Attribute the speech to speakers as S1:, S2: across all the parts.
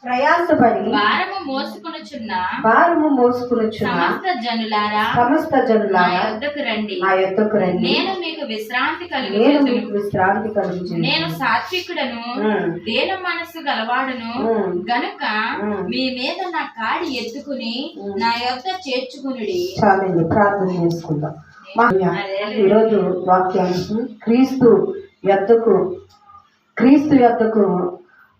S1: ప్రయాసపడి
S2: భారము మోసుకొనుచున్న
S1: సమస్త జనులారా
S2: నా యొద్దకు రండి. నేను మీకు విశ్రాంతి కలుగుచేయుదును. నేను సాత్వికుడను, దీన మనస్సు గలవాడును గనుక మీ మీద నా కాడి ఎత్తుకుని నా యొద్ద చేర్చుకునుడి.
S1: చాలండి, ప్రార్థన చేసుకుందాం. ఈరోజు వాక్యానికి క్రీస్తు యొద్దకు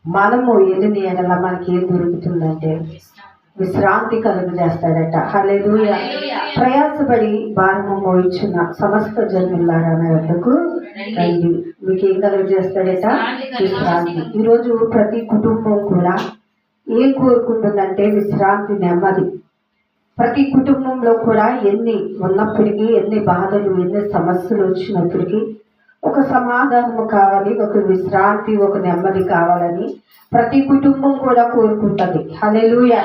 S1: మనము వెళ్ళిన ఎడల మనకి ఏం దొరుకుతుందంటే విశ్రాంతి కలుగు చేస్తాడట. హల్లెలూయా. ప్రయాసపడి భారము మోయించున్న సమస్త జనులారా నా యొద్దకు రండి. మీకు ఏం కలుగు చేస్తాడట? విశ్రాంతి. ఈరోజు ప్రతి కుటుంబం కూడా ఏం కోరుకుంటుందంటే విశ్రాంతి, నెమ్మది. ప్రతి కుటుంబంలో కూడా ఎన్ని ఉన్నప్పటికీ, ఎన్ని బాధలు, ఎన్ని సమస్యలు వచ్చినప్పటికీ ఒక సమాధానము కావాలి, ఒక విశ్రాంతి, ఒక నెమ్మది కావాలని ప్రతి కుటుంబం కూడా కోరుకుంటుంది. హల్లెలూయా.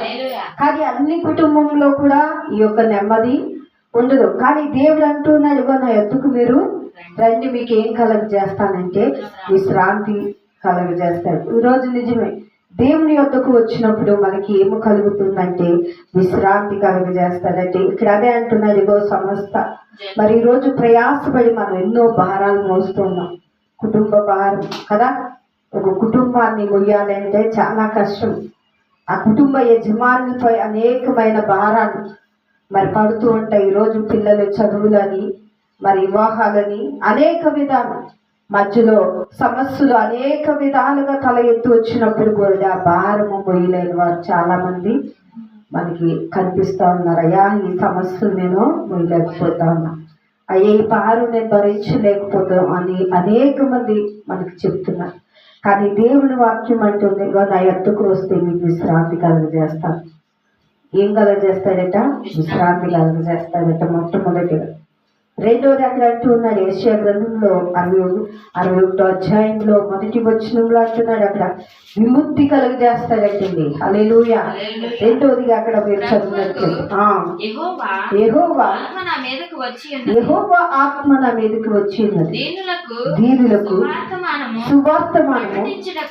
S1: కానీ అన్ని కుటుంబంలో కూడా ఈ యొక్క నెమ్మది ఉండదు. కానీ దేవుడు అంటున్నాడు, నా యొద్దకు మీరు రండి, మీకు ఏం కలుగజేస్తానంటే విశ్రాంతి కలుగజేస్తాడు. ఈరోజు నిజమే, దేవుని యొద్దకు వచ్చినప్పుడు మనకి ఏమి కలుగుతుందంటే విశ్రాంతి కలుగజేస్తాడంటే. ఇక్కడ అదే అంటున్నాడు, ఇగో సమస్త. మరి ఈరోజు ప్రయాసపడి మనం ఎన్నో భారాలు మోస్తున్నాం. కుటుంబ భారం కదా, ఒక కుటుంబాన్ని మొయ్యాలంటే చాలా కష్టం. ఆ కుటుంబ యజమానులపై అనేకమైన భారాలు మరి పడుతూ ఉంటాయి. ఈరోజు పిల్లల చదువులని, మరి వివాహాలని, అనేక విధాలు మధ్యలో సమస్యలు అనేక విధాలుగా తల ఎత్తు వచ్చినప్పుడు కూడా భారము మొయ్యలేని వారు చాలా మంది మనకి కనిపిస్తూ ఉన్నారు. అయ్యా, ఈ సమస్యలు నేను మొయ్యలేకపోతా ఉన్నా, అయ్యే ఈ భారం నేను భరించలేకపోతాం అని అనేక మంది మనకి చెప్తున్నారు. కానీ దేవుని వాక్యం అంటుంది, నా యొద్దకు వస్తే మీకు విశ్రాంతి కలుగజేస్తాను. ఏం కలుగజేస్తాడట? విశ్రాంతి కలుగజేస్తాడట. మొట్టమొదటిగా. రెండోది అక్కడ అంటూ ఉన్నాడు, యెషయా గ్రంథంలో 61వ అధ్యాయంలో మొదటి వచనంలో అంటున్నాడు, అక్కడ విముక్తి కలుగజేస్తాడంటండి. హల్లెలూయా. రెండోదిగా అక్కడ మీరు చదివినట్టు యెహోవా ఆత్మ నా మీదకి వచ్చి ఉన్నది, దీనులకు సువార్తమానము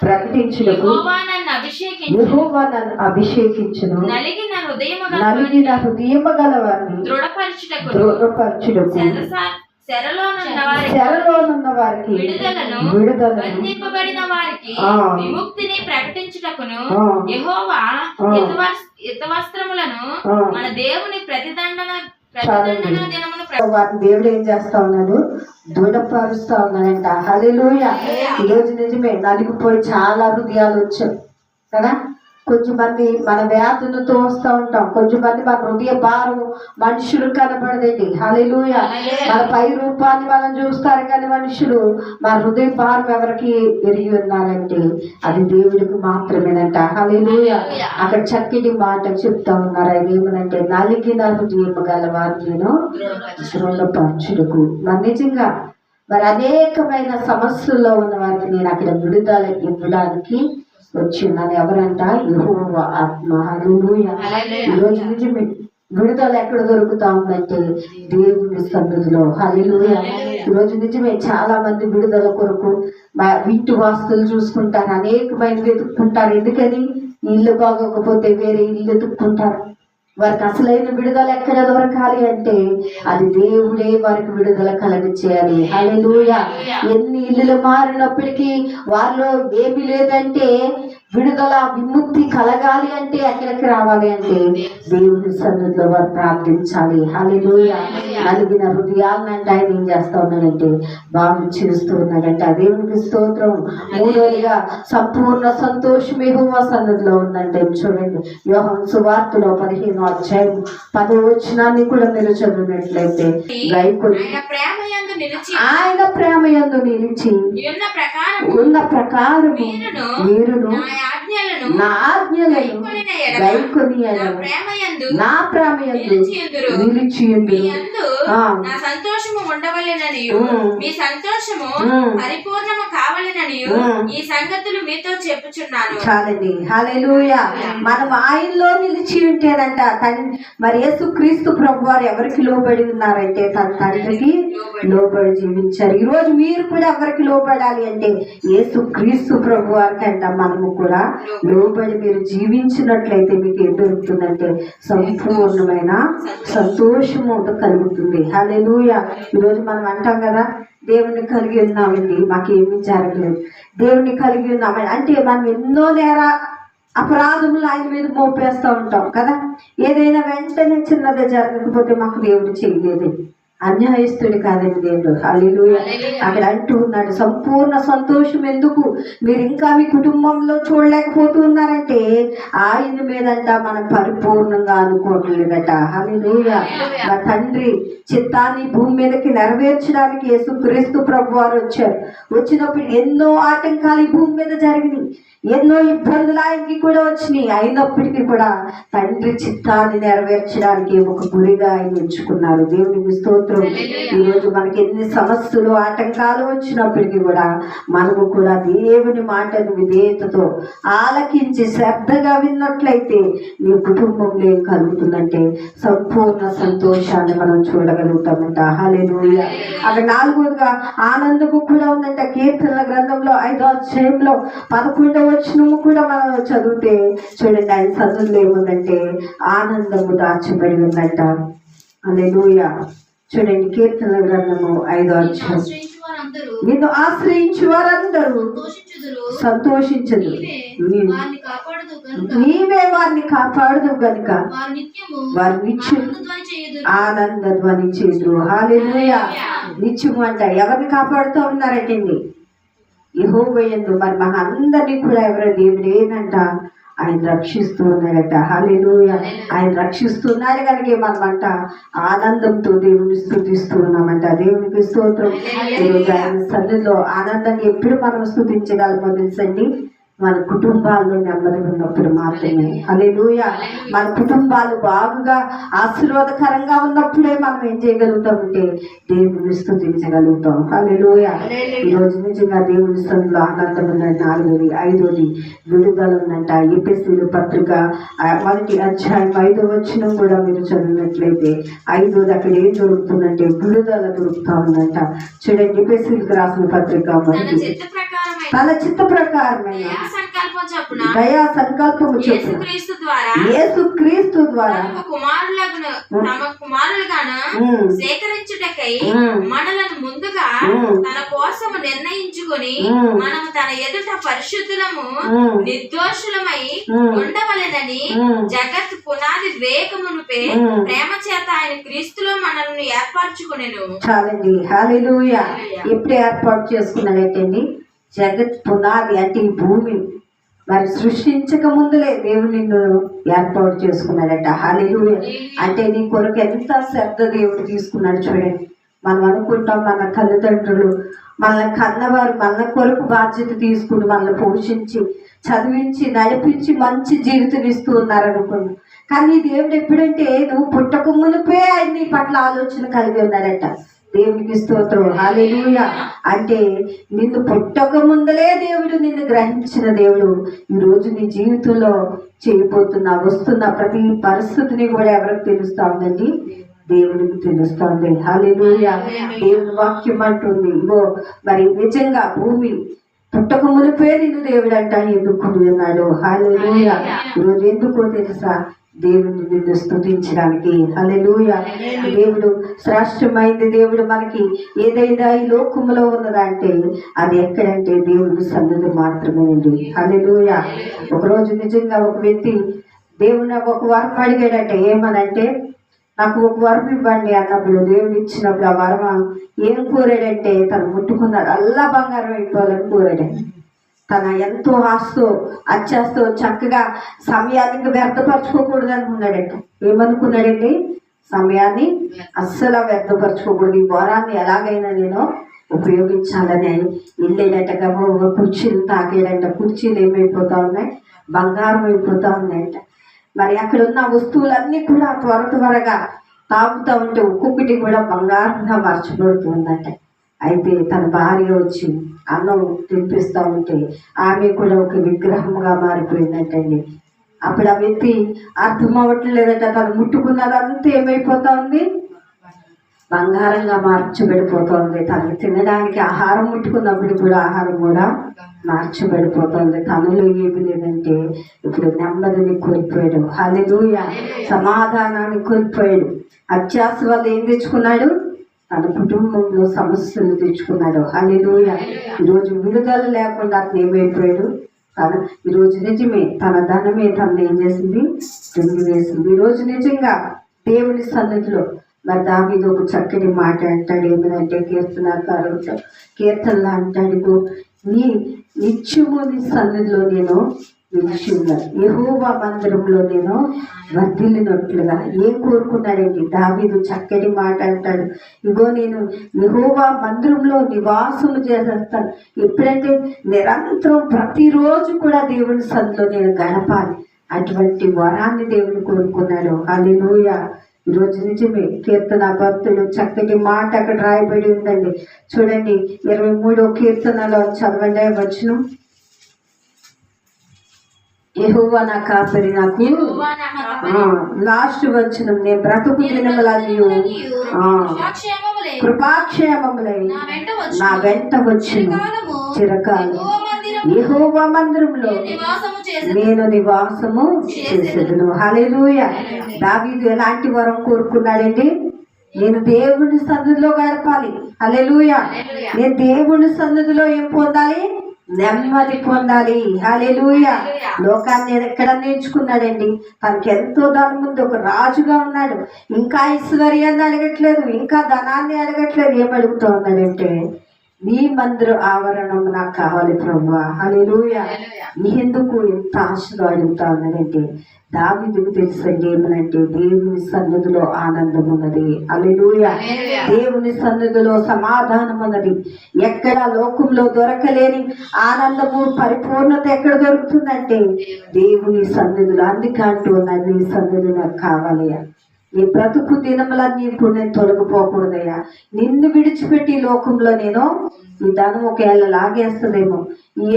S1: ప్రకటించుటకు యెహోవా నన్ను అభిషేకించును, నలిగిన హృదయము గల వారిని దృఢపరచుటకు, చెరలోనున్న వారికి విడుదలను,
S2: బంధింపబడిన వారికి విముక్తిని ప్రకటించుటకును యెహోవా హితవస్త్రములను మన దేవుని ప్రతిదండన దినమున
S1: వాటిని దేవుడు ఏం చేస్తా ఉన్నాడు? దృఢపరుస్తా ఉన్నాడంట. హల్లెలూయా. ఈరోజు నిజమే, నలిగిపోయి చాలా హృదయాలు వచ్చాయి కదా. కొంచెం మంది మన వ్యాధులతో వస్తూ ఉంటాం, కొంచెం మంది మన హృదయ భారం మనుషులు కనబడదండి. హల్లెలూయా. మన పై రూపాన్ని మనం చూస్తారు కానీ మనుషులు మన హృదయ భారం ఎవరికి ఎరిగి ఉన్నారంటే అది దేవుడికి మాత్రమేనంట. హల్లెలూయా. అక్కడ చక్కటి మాట చెప్తా ఉన్నారు. అది ఏమనంటే నలిగిన హృదయం గల వారిని దృఢపరచుటకు. మరి నిజంగా మరి అనేకమైన సమస్యల్లో ఉన్న వారికి నేను అక్కడ విడుదల ఇవ్వడానికి వచ్చిందని ఎవరంట? యెహోవా ఆత్మ. హల్లెలూయా. ఈరోజు నిజమే, విడుదల ఎక్కడ దొరుకుతా ఉందంటే దేవుని సన్నిధిలో. హల్లెలూయా. ఈరోజు నిజమే, చాలా మంది విడుదల కొరకు ఇంటి వాస్తులు చూసుకుంటారు, అనేకమైన వెతుక్కుంటారు. ఎందుకని? ఇల్లు బాగోకపోతే వేరే ఇల్లు వెతుక్కుంటారు. వారికి అసలైన విడుదల ఎక్కడ దొరకాలి అంటే అది దేవుడే వారికి విడుదల కలగచేయాలి. హల్లెలూయా. ఎన్ని ఇల్లులు మారినప్పటికీ వారిలో ఏమీ లేదంటే విడుదల, విముక్తి కలగాలి అంటే ఎక్కడికి రావాలి అంటే దేవుని సన్నిధిలో వారు ప్రార్థించాలి. హల్లెలూయా. నలిగిన హృదయాలనంటే ఆయన ఏం చేస్తా ఉన్నాడంటే బాగు చేస్తూ ఉన్నాడంటే ఆ దేవునికి స్తోత్రం. మూడోదిగా సంపూర్ణ సంతోషం యెహోవా సన్నిధిలో ఉందంటే చూడండి, యోహాను సువార్తలో 15వ అధ్యాయం 10వ వచనాన్ని కూడా మీరు చదివినట్లయితే ఆయన ప్రేమ యందు నిలిచి ఉన్న ప్రకారము మీరును ఆజ్ఞలను గైకొని
S2: నా ప్రేమయందు
S1: నా ప్రేమయందు నిలిచియుందురు.
S2: నా సంతోషము ఉండవలెనని మీ సంతోషము పరిపూర్ణము కావాలనని ఈ సంగతులు మీతో చెప్పుచున్నాను.
S1: చాలండి. హల్లెలూయా. మనం ఆయనలో నిలిచి ఉంటేనంట మరి యేసుక్రీస్తు ప్రభు వారు ఎవరికి లోబడి ఉన్నారంటే తన తండ్రికి లోబడి జీవించారు. ఈ రోజు మీరు కూడా ఎవరికి లోబడాలి అంటే యేసుక్రీస్తు ప్రభు వారికి అంట మనము కూడా లోబడి మీరు జీవించినట్లయితే మీకు ఏం దొరుకుతుందంటే సంపూర్ణమైన సంతోషము కలుగుతుంది. హల్లెలూయా. ఈరోజు మనం అంటాం కదా, దేవుని కలిగి ఉన్నామండి, మాకేమీ జరగలేదు, దేవుని కలిగి ఉన్నామని అంటే మనం ఎన్నో అపరాధములు ఆయన మీద మోపేస్తూ ఉంటాం కదా. ఏదైనా వెంటనే చిన్నదే జరగకపోతే మాకు దేవుడు చేయలేదు. అన్యాయస్తుడు కాదండి దేవుడు. హల్లెలూయా. అక్కడ అంటూ ఉన్నాడు, సంపూర్ణ సంతోషం ఎందుకు మీరు ఇంకా మీ కుటుంబంలో చూడలేకపోతూ ఉన్నారంటే ఆయన మీదంట మనం పరిపూర్ణంగా అనుకోవట్లేదట. హల్లెలూయా. నా తండ్రి చిత్తాన్ని భూమి మీదకి నెరవేర్చడానికి యేసుక్రీస్తు ప్రభు వారు వచ్చారు. వచ్చినప్పుడు ఎన్నో ఆటంకాలు ఈ భూమి మీద జరిగినాయి, ఎన్నో ఇబ్బందులు ఆయనకి కూడా వచ్చినాయి. అయినప్పటికీ కూడా తండ్రి చిత్తాన్ని నెరవేర్చడానికి ఒక గురిగా ఆయన ఎంచుకున్నారు. దేవునికి స్తోత్రం. ఈరోజు మనకి ఎన్ని సమస్యలు ఆటంకాలు వచ్చినప్పటికీ కూడా మనము కూడా దేవుని మాటను విధేయతతో ఆలకించి శ్రద్ధగా విన్నట్లయితే నీ కుటుంబంలో ఏం కలుగుతుందంటే సంపూర్ణ సంతోషాన్ని మనం చూడగలుగుతామంట. హల్లెలూయా. అక్కడ 4వదిగా ఆనందము కూడా ఉందంట. కీర్తనల గ్రంథంలో 5వ అధ్యాయంలో 11వ వచనము కూడా మనం చదివితే చూడండి, ఆయన సన్నిధిలో ఏముందంటే ఆనందము దాచబడి ఉందంట. హల్లెలూయా. చూడండి, కీర్తనల గ్రంథము 5వ అధ్యాయం. నిన్ను ఆశ్రయించు వారందరూ సంతోషించదు, నీవే వారిని కాపాడదు గనుక వారి నిత్యం ఆనంద ధ్వని చేదురు. హల్లెలూయా. నిత్యము అంట ఎవరిని కాపాడుతూ ఉన్నారంటే యెహోవా యందు. మరి మన అందరినీ కూడా ఎవరో దేవుడేనంట ఆయన రక్షిస్తూ ఉన్నాడట. హల్లెలూయా. ఆయన రక్షిస్తున్నాడు కనుక మనమంట ఆనందంతో దేవుని స్తుతిస్తూ ఉన్నామంట. దేవునికి స్తోత్రం. ఈరోజు ఆయన సన్నిధిలో ఆనందంగా ఎప్పుడు మనం స్తుతించగలమో తెలుసండి, మన కుటుంబాల్లో నెమ్మది ఉన్నప్పుడు మాత్రమే. హల్లెలూయా. మన కుటుంబాలు బాగుగా ఆశీర్వాదకరంగా ఉన్నప్పుడే మనం ఏం చేయగలుగుతామంటే దేవుని స్తుతించగలుగుతాం. హల్లెలూయా. ఈరోజు నిజంగా దేవుని సన్నిధిలో ఆనందం ఉందండి. 4వది. 5వది విడుదల ఉందంట. ఎఫెసీయుల పత్రిక 1వ అధ్యాయం 5వ వచనం కూడా మీరు చదివినట్లయితే 5వది అక్కడ ఏం దొరుకుతుందంటే విడుదల దొరుకుతా ఉందంట. చూడండి, ఎఫెసీయులకు రాసిన పత్రిక 1 తన చిత్త ప్రకారమైన దయా సంకల్పము చొప్పున యేసుక్రీస్తు ద్వారా
S2: తమ కుమారులుగాను సేకరించుటకై మనలను ముందుగా తన కోసము నిర్ణయించుకొని మనము తన ఎదుట పరిశుద్ధులము నిర్దోషులమై ఉండవలెనని జగత్ పునాది వేగమునుపే ప్రేమ చేత ఆయన క్రీస్తులో మనల్ని ఏర్పరచుకొనెను.
S1: చాలండి. హల్లెలూయా. ఎప్పుడు ఏర్పాటు చేసుకున్నాడంటండి? జగత్ పునాది అంటే ఈ భూమి మరి సృష్టించక ముందులే దేవుడు నిన్ను ఏర్పాటు చేసుకున్నాడట. హల్లెలూయా. అంటే నీ కొరకు ఎంత శ్రద్ధ దేవుడు తీసుకున్నాడు చూడండి. మనం అనుకుంటాం మన తల్లిదండ్రులు మనల్ని కన్నవారు మన కొరకు బాధ్యత తీసుకుని మనల్ని పోషించి చదివించి నడిపించి మంచి జీవితం ఇస్తూ ఉన్నారనుకున్నాం. కానీ దేవుడు ఎప్పుడంటే నువ్వు పుట్టక మునిపే ఆయన నీ పట్ల ఆలోచన కలిగి ఉన్నాడట. దేవునికి స్తోత్రం. హల్లెలూయా. అంటే నిన్ను పుట్టక ముందలే దేవుడు నిన్ను గ్రహించిన దేవుడు ఈరోజు నీ జీవితంలో చేయబోతున్న వస్తున్న ప్రతి పరిస్థితిని కూడా ఎవరికి తెలుస్తా ఉందండి? దేవుడికి తెలుస్తుంది. హల్లెలూయా. దేవుని వాక్యం అంటుంది, ఇగో మరి నిజంగా భూమి పుట్టక మునిపే నిన్ను దేవుడు అంట ఎన్నుకుని ఉన్నాడు. హల్లెలూయా. ఈరోజు ఎందుకో తెలుసా? దేవుని నిన్ను స్తుతించడానికి. హల్లెలూయా. దేవుడు శ్రేష్టమైంది. దేవుడు మనకి ఏదైనా ఈ లోకములో ఉన్నదంటే అది ఎక్కడంటే దేవుని సన్నిధి మాత్రమేనండి. హల్లెలూయా. ఒకరోజు నిజంగా ఒక వ్యక్తి దేవుని ఒక వరం అడిగాడంటే, ఏమనంటే నాకు ఒక వరం ఇవ్వండి అన్నప్పుడు దేవుడు ఇచ్చినప్పుడు ఆ వరం ఏం కోరాడంటే తను ముట్టుకున్నాడు అల్లా బంగారం అయిపోవాలని కోరాడండి. తన ఎంతో ఆస్తో అచ్చేస్తో చక్కగా సమయాన్ని వ్యర్థపరచుకోకూడదు అనుకున్నాడంట. ఏమనుకున్నాడండి? సమయాన్ని అస్సలు వ్యర్థపరచుకోకూడదు, ఈ వరాన్ని ఎలాగైనా నేను ఉపయోగించాలని వెళ్ళేటట్టుగా కుర్చీలు తాకేడంట. కుర్చీలు ఏమైపోతా ఉన్నాయి, బంగారం అయిపోతా ఉన్నాయంట. మరి అక్కడ ఉన్న వస్తువులన్నీ కూడా త్వరగా తాగుతూ ఉంటే ఒక్కొక్కటి కూడా బంగారంగా మార్చబడుతుందంట. అయితే తన భార్య వచ్చి అన్నం తినిపిస్తూ ఉంటే ఆమె కూడా ఒక విగ్రహంగా మారిపోయిందంటండి. అప్పుడు ఆ వ్యక్తి అర్థం అవ్వట్లేదట, తను ముట్టుకున్నదంతా ఏమైపోతా ఉంది, బంగారంగా మార్చబడిపోతుంది. తనకి తినడానికి ఆహారం ముట్టుకున్నప్పుడు కూడా ఆహారం కూడా మార్చబడిపోతుంది. తనలో ఏమి లేదంటే ఇప్పుడు నెమ్మదిని కోల్పోయాడు. హల్లెలూయా. సమాధానాన్ని కోల్పోయాడు. అత్యాశ వల్ల ఏం తెచ్చుకున్నాడు, తన కుటుంబంలో సమస్యలు తెచ్చుకున్నాడు. హల్లెలూయా. ఈరోజు విడుదల లేకుండా అతను ఏమైపోయాడు, తను ఈరోజు నిజమే తన ధనమే తను ఏం చేసింది, దొంగి వేసింది. ఈరోజు నిజంగా దేవుని సన్నిధిలో మరి దావీదు ఒక చక్కటి మాట అంటాడు. ఏమిటంటే కీర్తనలు అంటాడు, నీ నిత్యము నీ సన్నిధిలో నేను నిలిచి ఉన్నాను, యెహోవా మందిరంలో నేను వర్ధిల్లినట్లుగా. ఏం కోరుకున్నాడండి దావీదు? చక్కటి మాట అంటాడు, ఇగో నేను యెహోవా మందిరంలో నివాసము చేసేస్తాను. ఎప్పుడంటే నిరంతరం ప్రతిరోజు కూడా దేవుని సన్నిధిలో నేను గడపాలి. అటువంటి వరాన్ని దేవుడు కోరుకున్నాడు. హల్లెలూయా. ఈరోజు నిజమే కీర్తన భక్తుడు చక్కటి మాట అక్కడ రాయబడి ఉందండి. చూడండి 23వ కీర్తనలో చదవండి వచనం. యెహోవా నా కాపరి, నాకు లాస్ట్ వచనం, నేను బ్రతుకు దినములన్నీయు కృపాక్షేమములై నా వెంట వచ్చిన చిరకాలం యెహోవా మందిరంలో నేను నివాసము చేసేదను. హల్లెలూయా. దావీదు ఎలాంటి వరం కోరుకున్నాడండి? నేను దేవుని సన్నిధిలో గడపాలి. హల్లెలూయా. నేను దేవుని సన్నిధిలో ఏం పొందాలి, నెమ్మది పొందాలి. హల్లెలూయా. లోకాన్ని ఎక్కడ నేర్చుకున్నాడండి? తనకి ఎంతో ధనం ఉంది, ఒక రాజుగా ఉన్నాడు, ఇంకా ఐశ్వర్యాన్ని అడగట్లేదు, ఇంకా ధనాన్ని అడగట్లేదు. ఏం అడుగుతూ ఉన్నాడంటే, నీ మందిర ఆవరణం నాకు కావాలి ప్రభువా. హల్లెలూయా. నీ ఎందుకు ఎంత ఆశగా అడుగుతా ఉన్నాడంటే, దావీదుకు తెలుసండి ఏమనంటే దేవుని సన్నిధిలో ఆనందం ఉన్నది. హల్లెలూయా. దేవుని సన్నిధిలో సమాధానం ఉన్నది. ఎక్కడ లోకంలో దొరకలేని ఆనందము పరిపూర్ణత ఎక్కడ దొరుకుతుందంటే దేవుని సన్నిధిలో. అందుకంటూ ఉన్నాడు, నీ సన్నిధి నాకు కావాలయ్యా. నీ బ్రతుకు దినములన్నీ ఇప్పుడు నేను తొలగిపోకూడదయ్యా. నిన్ను విడిచిపెట్టి లోకంలో నేను ఈ ధనం ఒకవేళ లాగేస్తుందేమో,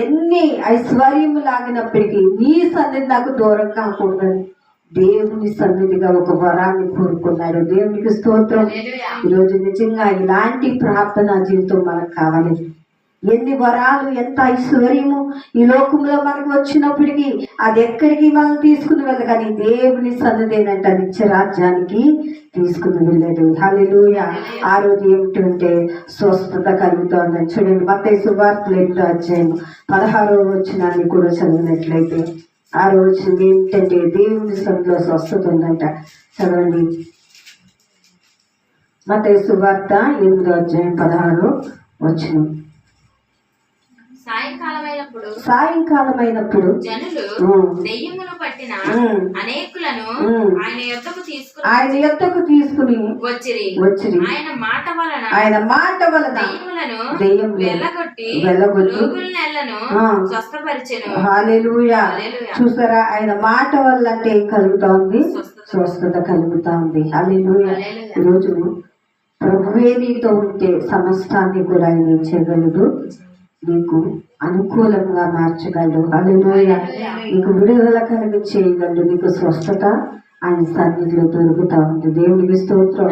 S1: ఎన్ని ఐశ్వర్యము లాగినప్పటికీ నీ సన్నిధి నాకు దూరం కాకూడదని దేవుని సన్నిధిగా ఒక వరాన్ని కోరుకున్నాడు. దేవునికి స్తోత్రం. ఈరోజు నిజంగా ఇలాంటి ప్రార్థనా జీవితం మనకు కావాలి. ఎన్ని వరాలు, ఎంత ఐశ్వర్యము ఈ లోకంలో మనకు వచ్చినప్పటికీ అది ఎక్కడికి మనం తీసుకుని వెళ్ళదు, కానీ దేవుని సన్నిధేనంట నిత్య రాజ్యానికి తీసుకుని వెళ్ళదు. హల్లెలూయా. ఆ రోజు ఏమిటంటే స్వస్థత కలుగుతోందని. చూడండి మత్తయి సువార్తలు 8వ అధ్యాయం 16వ వచనాన్ని కూడా చదివినట్లయితే ఆ రోజు ఏంటంటే దేవుని సన్నిధిలో స్వస్థత ఉందంట. చదవండి మత్తయి సువార్త 8వ అధ్యాయం 16వ వచనం. సాయంకాలమైనప్పుడు
S2: జనులు దెయ్యములు పట్టిన అనేకులను
S1: ఆయన యొద్దకు తీసుకుని వచ్చిరి. ఆయన మాట వలన దెయ్యములను వెళ్ళగొట్టి
S2: స్వస్థపరిచెను.
S1: హల్లెలూయా. చూసారా, ఆయన మాట వల్ల అంటే ఏం కలుగుతా ఉంది, స్వస్థత కలుగుతా ఉంది. హల్లెలూయా. ఈరోజు ప్రభువే నీతో ఉంటే సమస్తాన్ని కూడా ఆయన చేయగలడు, నీకు అనుకూలంగా మార్చగలడు. హల్లెలూయా. నీకు విడుదల కలిగి చేయగలడు, నీకు స్వస్థత ఆయన సన్నిధిలో దొరుకుతా ఉంది. దేవునికి స్తోత్రం.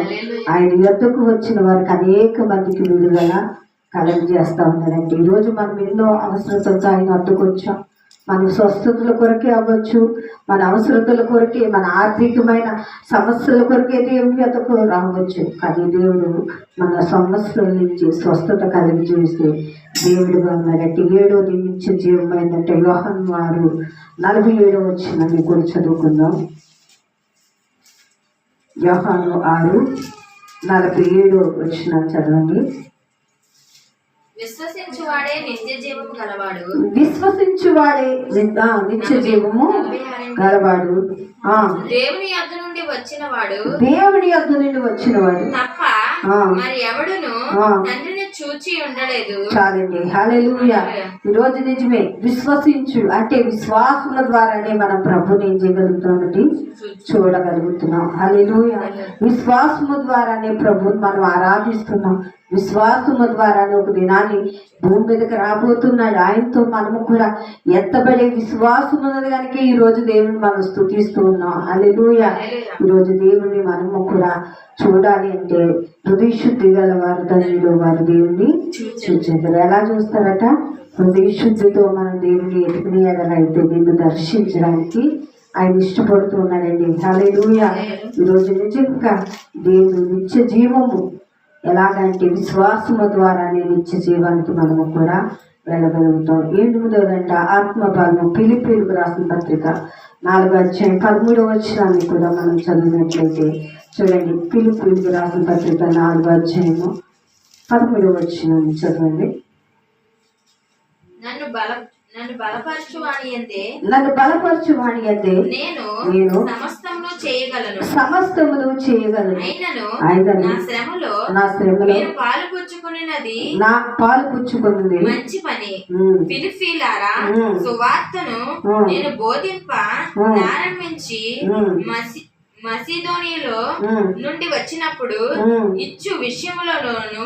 S1: ఆయన యొద్దకు వచ్చిన వారికి అనేక మందికి విడుదల కలగజేస్తా ఉన్నారంటే ఈరోజు మనం ఎన్నో అవసరతలతో ఆయన వద్దకు వచ్చాం. మన స్వస్థతల కొరకే అవ్వచ్చు, మన అవసరతల కొరకే, మన ఆర్థికమైన సమస్యల కొరకే దేవుని యొద్దకు రావచ్చు. కానీ దేవుడు మన సమస్యల నుంచి స్వస్థత కలిగి చేస్తే దేవుడుగా ఉన్నారంటే 7వ నిత్య జీవమైందంటే యోహాను 6:47 వచనాన్ని కూడా చదువుకుందాం. యోహాను 6:47 వచనాన్ని చదవండి.
S2: విశ్వసించువాడే నిత్య జీవము గలవాడు.
S1: విశ్వసించువాడే నిత్య జీవము గలవాడు.
S2: దేవుని యొద్ద నుండి వచ్చినవాడు
S1: దేవుని యొద్ద నుండి వచ్చినవాడు
S2: తప్ప మరి ఎవడును తండ్రిని చూచి ఉండలేదు.
S1: చాలండి. హల్లెలూయా. ఈ రోజు నిజమే, విశ్వసించు అంటే విశ్వాసముల ద్వారానే మనం ప్రభుని ఏం చేయగలుగుతామండి, చూడగలుగుతున్నాం. హల్లెలూయా. విశ్వాసము ద్వారానే ప్రభుని మనం ఆరాధిస్తున్నాం. విశ్వాసము ద్వారానే ఒక దినాన్ని భూమి మీదకి రాబోతున్నాడు. ఆయనతో మనము కూడా ఎత్తబడే విశ్వాసం ఉన్నది కనుక ఈ రోజు దేవుని మనం స్తుతిస్తూ ఉన్నాం. హల్లెలూయా. ఈ రోజు దేవుని మనము కూడా చూడాలి అంటే హృదయ శుద్ధి గల వారు ధన్యులు, వారు దేవుని చూచేదారు. ఎలా చూస్తారట? హృదయ శుద్ధితో మనం దేవుని ఎదుగుని ఎడలైతే నిన్ను దర్శించడానికి ఆయన ఇష్టపడుతూ ఉన్నాడండి. హల్లెలూయా. ఈరోజు నిజంగా దేవుడు నిత్య జీవము ఎలాగంటే విశ్వాసము ద్వారానే నిత్య జీవానికి మనము కూడా వెళ్ళగలుగుతాం. 8వ ఆత్మబలము ఫిలిప్పీయులకు రాసిన పత్రిక 4:13 కూడా మనం చదివినట్లయితే చూడండి. ఫిలిప్పీయులకు రాసిన పత్రిక 4:13 చదవండి.
S2: నన్ను బలపరచువాని యందే
S1: నేను సమస్తమును చేయగలను.
S2: అయినను నా శ్రమలో
S1: నా పాలు పుచ్చుకున్నది
S2: మంచి పని. ఫిలిప్పీయులారా, సువార్తను నేను బోధింప ప్రారంభించి మసిదోనియలో నుండి వచ్చినప్పుడు ఇచ్చు విషయములలోను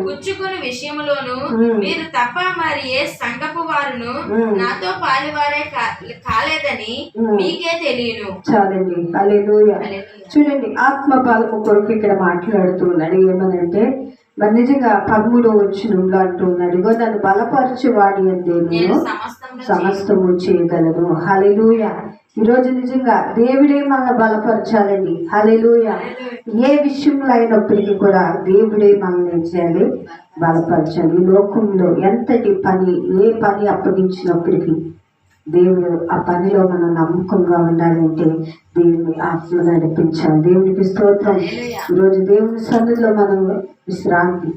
S2: పుచ్చుకుని విషయములోను మీరు తప్ప మరి ఏ సంఘపు వారును నాతో పాలివారే కాలేదని మీకే తెలియను.
S1: చాలండి. హల్లెలూయా. చూడండి, ఆత్మ బలము కొరకు ఇక్కడ మాట్లాడుతున్నాడు. ఏమనంటే మరి నిజంగా 13వ అంటున్నాడు, ఇగో నన్ను బలపరచువాడి అంటే నేను సమస్తము చేయగలను. హల్లెలూయా. ఈరోజు నిజంగా దేవుడే మనల్ని బలపరచాలండి. హల్లెలూయా. ఏ విషయంలో అయినప్పటికీ కూడా దేవుడే మనల్ని చేయాలి, బలపరచాలి. ఈ లోకంలో ఎంతటి పని, ఏ పని అప్పగించినప్పటికీ దేవుడు ఆ పనిలో మనం నమ్మకంగా ఉండాలంటే దేవుని ఆత్మ నడిపించాలి. దేవునికి స్తోత్రం. ఈరోజు దేవుని సన్నిధిలో మనం విశ్రాంతి,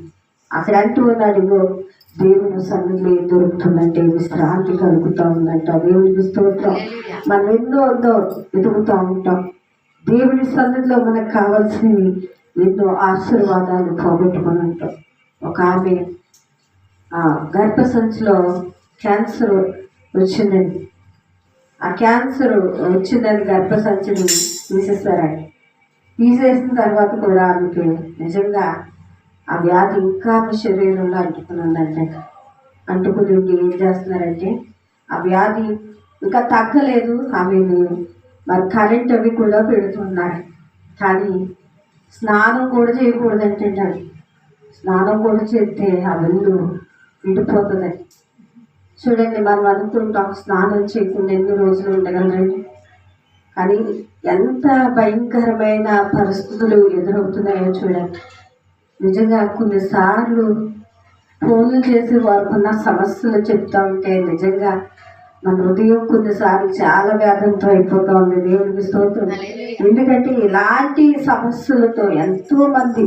S1: అక్కడ అంటూ ఉన్నాడు, ఇగో దేవుని సన్నిధిలో ఏం దొరుకుతుందంటే విశ్రాంతి కలుగుతూ ఉందంట. దేవునికి స్తోత్రం. మనం ఎన్నో ఎదుగుతూ ఉంటాం. దేవుని సన్నిధిలో మనకు కావాల్సినవి ఎన్నో ఆశీర్వాదాలు పోగొట్టుకొని ఉంటాం. ఒక ఆమె గర్భసంచిలో క్యాన్సర్ వచ్చిందండి. ఆ క్యాన్సర్ వచ్చిందని గర్భసంచిని తీసేస్తారండి. తీసేసిన తర్వాత కూడా ఆమెకి నిజంగా ఆ వ్యాధి ఇంకా ఆమె శరీరంలో అంటుకున్నదంటే అంటుకుని ఏం చేస్తున్నారంటే ఆ వ్యాధి ఇంకా తగ్గలేదు. ఆమెను మరి కరెంట్ అవి కూడా పెడుతున్నారు. కానీ స్నానం కూడా చేయకూడదంటే స్నానం కూడా చేస్తే ఆ వెళ్ళు విడిపోతుందని. చూడండి, మనం అనుకుంటాం స్నానం చేయకుండా ఎన్ని రోజులు ఉండగలరండి. కానీ ఎంత భయంకరమైన పరిస్థితులు ఎదురవుతున్నాయో చూడండి. నిజంగా కొన్నిసార్లు ఫోన్లు చేసి వారికున్న సమస్యలు చెప్తా ఉంటే నిజంగా మన హృదయం కొన్నిసార్లు చాలా వేదంతో అయిపోతా ఉంది. దేవునికి స్తోత్రం. ఎందుకంటే ఇలాంటి సమస్యలతో ఎంతో మంది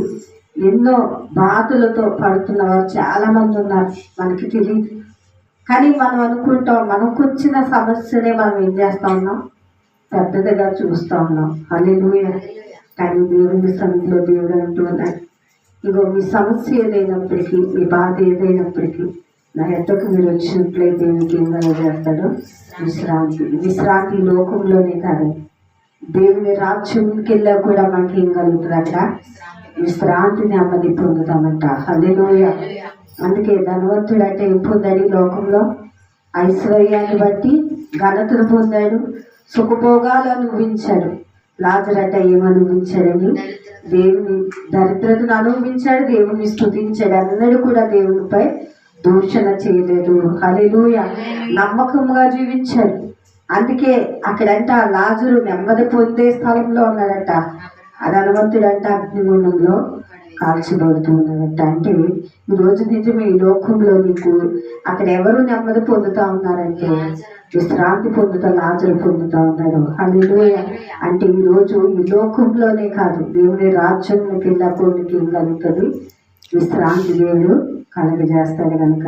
S1: ఎన్నో బాధలతో పడుతున్న వారు చాలా మంది ఉన్నారు. మనకి తెలియదు. కానీ మనం అనుకుంటాం మనకు వచ్చిన సమస్యనే మనం ఏం చేస్తా ఉన్నాం, పెద్దదిగా చూస్తూ ఉన్నాం. హల్లెలూయా. కానీ దేవుని సన్నిధిలో దేవుడు అంటూ ఉన్నాడు, ఇగో మీ సమస్య ఏదైనప్పటికీ, మీ బాధ ఏదైనప్పటికీ నా ఎద్దకు మీరు వచ్చినట్లయితే మీకు ఏం చేస్తాడు, విశ్రాంతి. విశ్రాంతి లోకంలోనే కాదు, దేవుని రాజ్యంకి వెళ్ళా కూడా మనకి ఏం కలుగుతుంది, అక్కడ విశ్రాంతిని అమ్మది పొందుతామంట. హల్లెలూయా. అందుకే ధనవంతుడు అంటే ఏం పొందాడు, లోకంలో ఐశ్వర్యాన్ని బట్టి ఘనతను పొందాడు, సుఖభోగాలు అనుభవించాడు. లాజరు అంటే ఏమనుభవించాడని, దేవుని దరిద్రతను అనుభవించాడు, దేవుని స్తుతించాడు. అన్నడు కూడా దేవునిపై దూషణ చేయలేదు. హల్లెలూయా. నమ్మకంగా జీవించాడు. అందుకే అక్కడంట లాజరు నెమ్మది పొందే స్థలంలో ఉన్నాడట. ఆ ధనవంతుడంట అగ్నిగుండంలో కాల్చబడుతూ ఉన్నాడట. అంటే ఈరోజు నిజమే, ఈ లోకంలో నీకు అక్కడ ఎవరు నెమ్మది పొందుతా ఉన్నారంటే విశ్రాంతి పొందుతా లాజరు పొందుతా ఉన్నాడు. హల్లెలూయా. అంటే ఈరోజు ఈ లోకంలోనే కాదు, దేవుని రాజ్యంలోకి వెళ్ళడానికి ఏం కలుగుతుంది, విశ్రాంతి దేవుడు కలుగజేస్తాడు. కనుక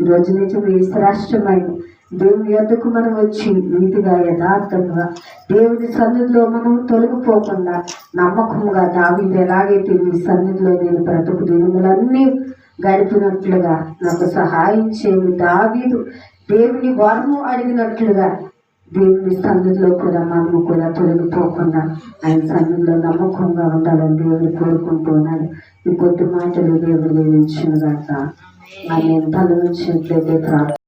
S1: ఈరోజు నిజం విశ్రాష్టమైన దేవుని యొద్దకు మనం వచ్చి నీతిగా యథార్థంగా దేవుని సన్నిధిలో మనం తొలగిపోకుండా నమ్మకంగా దావీదు ఎలాగైతే నీ సన్నిధిలో నేను బ్రతుకు దినములన్నీ గడిపినట్లుగా నాకు సహాయం చేయు. దావీదు దేవుని వరము అడిగినట్లుగా దేవుని సన్నిధిలో కూడా మనము కూడా తొలగిపోకుండా ఆయన సన్నిధిలో నమ్మకంగా ఉండాలని దేవుడు కోరుకుంటున్నాడు. ఈ కొద్ది మాటలు దేవుడు దీవించును గాక. నేను తల నుంచి ప్రార్థన